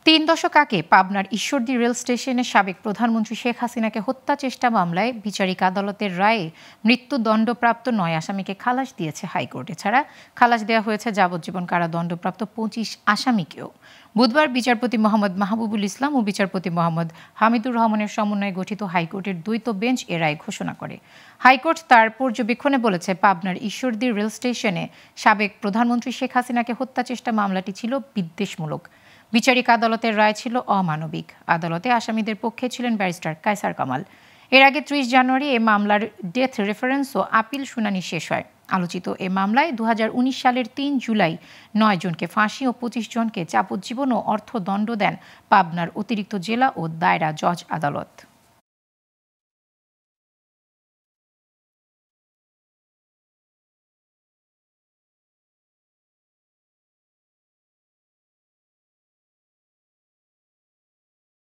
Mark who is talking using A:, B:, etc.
A: ৩ দশক আগে পাবনার ঈশ্বরদী রেল স্টেশনে সাবেক প্রধানমন্ত্রী শেখ হাসিনাকে হত্যা চেষ্টা মামলায় বিচারিক আদালতের রায়ে মৃত্যুদণ্ডপ্রাপ্ত ৯ আসামিকে খালাস দিয়েছে হাইকোর্ট। এছাড়া খালাস দেওয়া হয়েছে যাবজ্জীবন কারাদণ্ডপ্রাপ্ত ২৫ আসামিকেও। বুধবার বিচারপতি মোহাম্মদ মাহবুবুল ইসলাম ও বিচারপতি মোহাম্মদ হামিদুর রহমানের সমন্বয়ে গঠিত হাইকোর্টের দ্বৈত বেঞ্চ এ রায় ঘোষণা করে। হাইকোর্ট তার পর্যবেক্ষণে বলেছে, পাবনার ঈশ্বরদী রেল স্টেশনে সাবেক প্রধানমন্ত্রী শেখ হাসিনাকে হত্যা চেষ্টা মামলাটি ছিল বিদ্বেষমূলক। বিচারিক আদালতের রায় ছিল অমানবিক। আদালতে আসামিদের পক্ষে ছিলেন ব্যারিস্টার কায়সার কামাল। এর আগে ৩০ জানুয়ারি এ মামলার ডেথ রেফারেন্স ও আপিল শুনানি শেষ হয়। আলোচিত এ মামলায় ২০১৯ সালের ৩ জুলাই ৯ জনকে ফাঁসি ও ২৫ জনকে যাবজ্জীবন ও অর্থদণ্ড দেন পাবনার অতিরিক্ত জেলা ও দায়রা জজ আদালত।